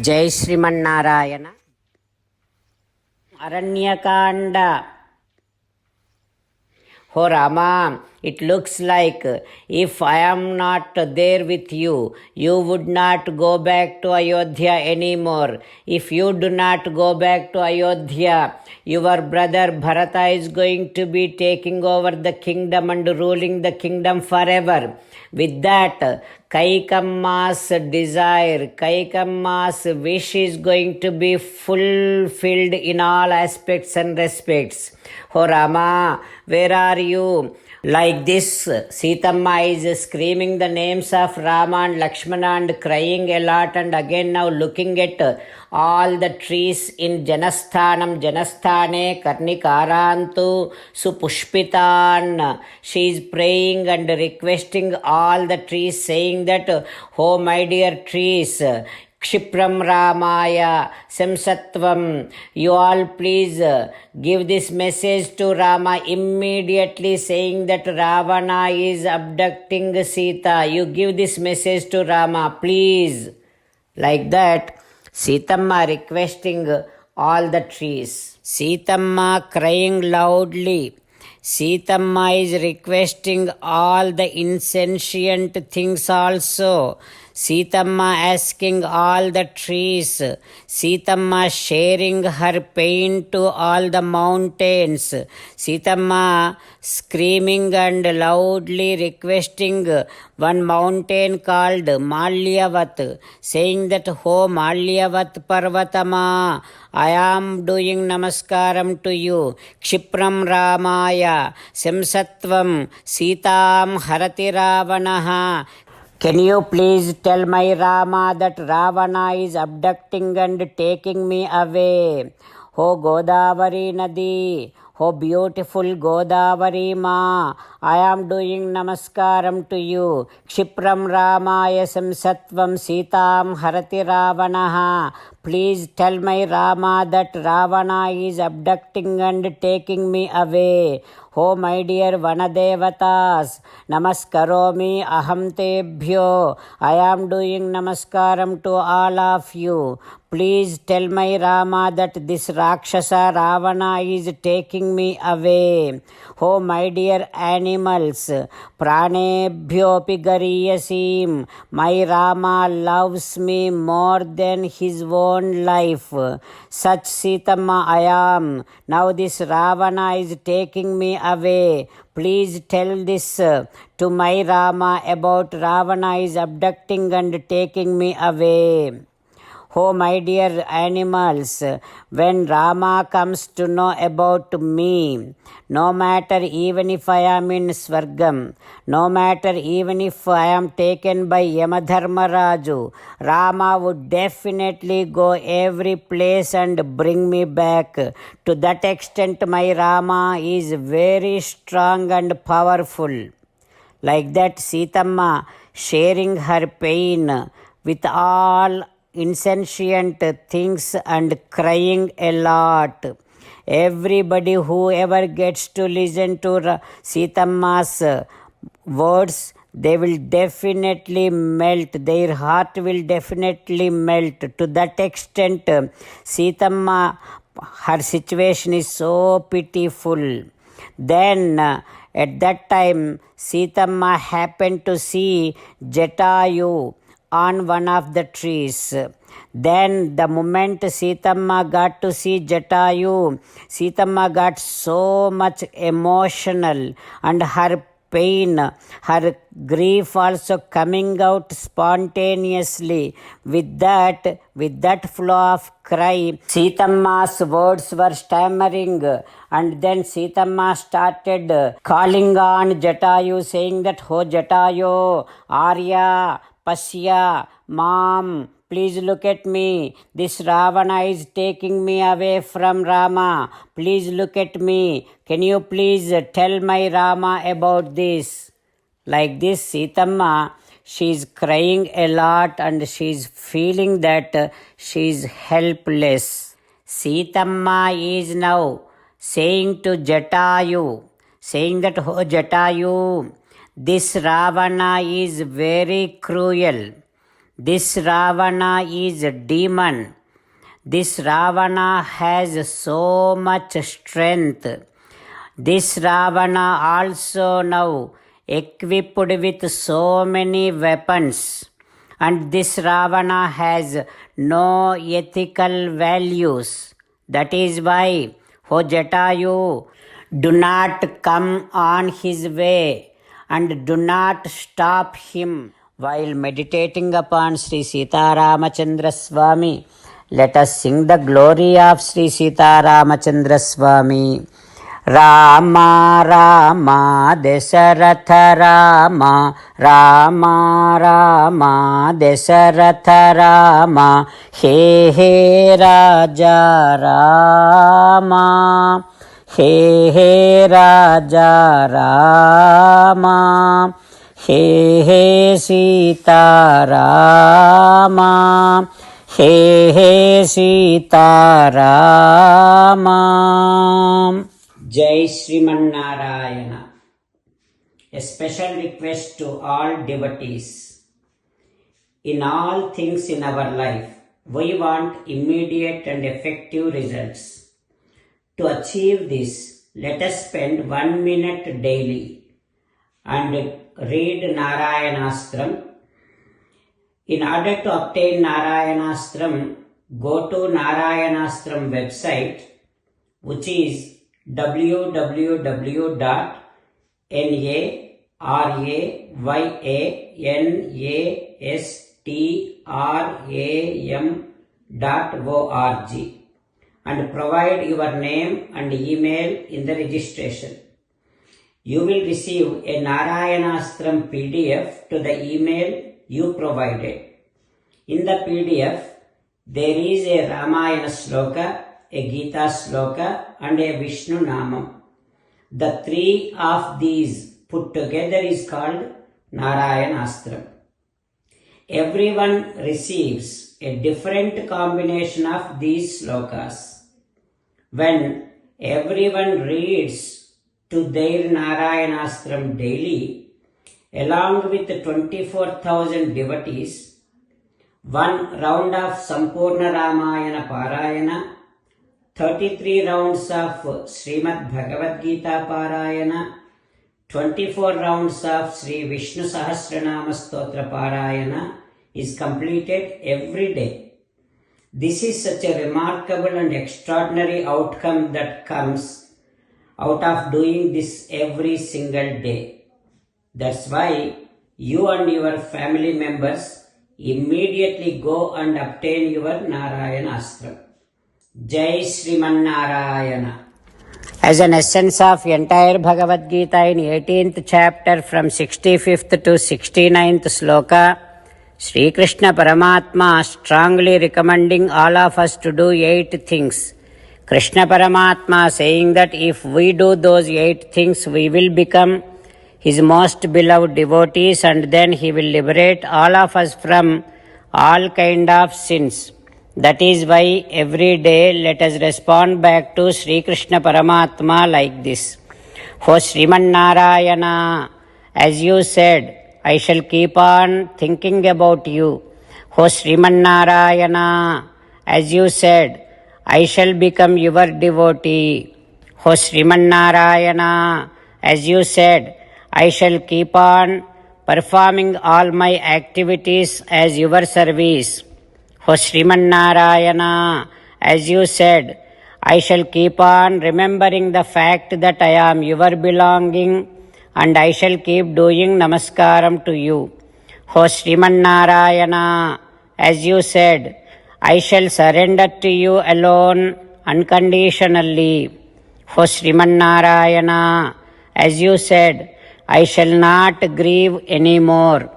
జై Srimannarayana. Aranya Kanda. Oh Rama, it looks like if I am not there with you, you would not go back to Ayodhya anymore. If you do not go back to Ayodhya, your brother Bharata is going to be taking over the kingdom and ruling the kingdom forever. With that, Kaikamma's desire, Kaikamma's wish is going to be fulfilled in all aspects and respects. Oh Rama, where are you? Like this, Sitamma is screaming the names of Rama and Lakshmana and crying a lot, and again now looking at all the trees in Janasthane Karnikarantu Supushpitan. She is praying and requesting all the trees, saying that, oh my dear trees, Kshipram Ramaya Samsatvam, you all please give this message to Rama immediately, saying that Ravana is abducting Sita. You give this message to Rama, please. Like that, Sitamma requesting all the trees. Sitamma crying loudly. Sitamma is requesting all the insentient things also. Sitamma asking all the trees. Sitamma sharing her pain to all the mountains. Sitamma screaming and loudly requesting one mountain called Malyavat, saying that, oh Malyavat Parvatama, I am doing namaskaram to you. Kshipram Ramaya Samsatvam Sitam Harati Ravanaha. Can you please tell my Rama that Ravana is abducting and taking me away? Oh Godavari Nadi, oh beautiful Godavari Ma, I am doing namaskaram to you. Kshipram Ramaya Samsatvam Sitam Harati Ravanaha. Please tell my Rama that Ravana is abducting and taking me away. Oh my dear Vanadevatas, Namaskaromi Aham Tebhyo. I am doing namaskaram to all of you. Please tell my Rama that this Rakshasa Ravana is taking me away. Oh my dear animals, Pranebhyopi Gariyasim, my Rama loves me more than his own life. Such Sitamma I am. Now this Ravana is taking me away. Please tell this to my Rama about Ravana is abducting and taking me away. Oh my dear animals, when Rama comes to know about me, no matter even if I am in Swargam, no matter even if I am taken by Yamadharmaraju, Rama would definitely go every place and bring me back. To that extent, my Rama is very strong and powerful. Like that, Sitamma sharing her pain with all insentient things and crying a lot. Everybody who ever gets to listen to Sitamma's words, they will definitely melt. Their heart will definitely melt. To that extent, Sitamma, her situation is so pitiful. Then, at that time, Sitamma happened to see Jatayu on one of the trees. Then the moment Sitamma got to see Jatayu, Sitamma got so much emotional, and her pain, her grief also coming out spontaneously. With that flow of cry, Sitamma's words were stammering, and then Sitamma started calling on Jatayu, saying that, oh Jatayu, Arya, Pasya, Mom, please look at me. This Ravana is taking me away from Rama. Please look at me. Can you please tell my Rama about this? Like this, Sitamma, she is crying a lot and she is feeling that she is helpless. Sitamma is now saying to Jatayu, saying that, oh Jatayu, this Ravana is very cruel. This Ravana is a demon. This Ravana has so much strength. This Ravana also now equipped with so many weapons. And this Ravana has no ethical values. That is why, O Jatayu, do not come on his way and do not stop him. While meditating upon Sri Sita Ramachandra Swami, let us sing the glory of Sri Sita Ramachandra Swami. Rama Rama Dasaratha Rama, Rama Rama Dasaratha Rama, He He Raja Rama, He He Raja Rama, He He Sita Rama, He He Sita Rama. Jai Sriman Narayana. A special request to all devotees. In all things in our life, we want immediate and effective results. To achieve this, let us spend 1 minute daily and read Narayanastram. In order to obtain Narayanastram, go to Narayanastram website, which is www.narayanastram.org and provide your name and email in the registration. You will receive a Narayanastram PDF to the email you provided. In the PDF, there is a Ramayana Sloka, a Gita Sloka and a Vishnu Namam. The three of these put together is called Narayanastram. Everyone receives a different combination of these slokas. When everyone reads to their Narayanastram daily, along with 24,000 devotees, one round of Sampurna Ramayana Parayana, 33 rounds of Srimad Bhagavad Gita Parayana, 24 rounds of Sri Vishnu Sahasranama Stotra Parayana is completed every day. This is such a remarkable and extraordinary outcome that comes out of doing this every single day. That's why you and your family members immediately go and obtain your Narayanastram. Jai Sriman Narayana. As an essence of entire Bhagavad Gita in 18th chapter from 65th to 69th sloka, Sri Krishna Paramatma strongly recommending all of us to do 8 things. Krishna Paramatma saying that if we do those 8 things, we will become his most beloved devotees and then he will liberate all of us from all kind of sins. That is why every day let us respond back to Sri Krishna Paramatma like this. O Sriman Narayana, as you said, I shall keep on thinking about you. O Sriman Narayana, as you said, I shall become your devotee. O Sriman Narayana, as you said, I shall keep on performing all my activities as your service. O Sriman Narayana, as you said, I shall keep on remembering the fact that I am your belonging and I shall keep doing namaskaram to you. O Sriman Narayana, as you said, I shall surrender to you alone unconditionally. O Sriman Narayana, as you said, I shall not grieve anymore.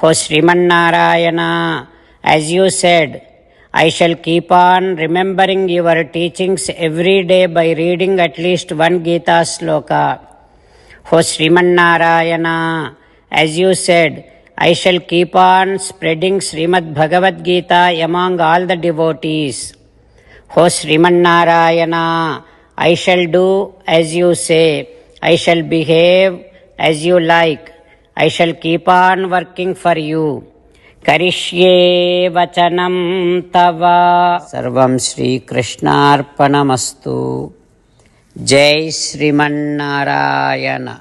O Sriman Narayana, as you said, I shall keep on remembering your teachings every day by reading at least 1 Gita sloka. O Sriman Narayana, as you said, I shall keep on spreading Srimad Bhagavad Gita among all the devotees. O Sriman Narayana, I shall do as you say. I shall behave as you like. I shall keep on working for you. కరిష్యే వచనం తవ. సర్వం శ్రీకృష్ణార్పణమస్తు. జై శ్రీమన్నారాయణ.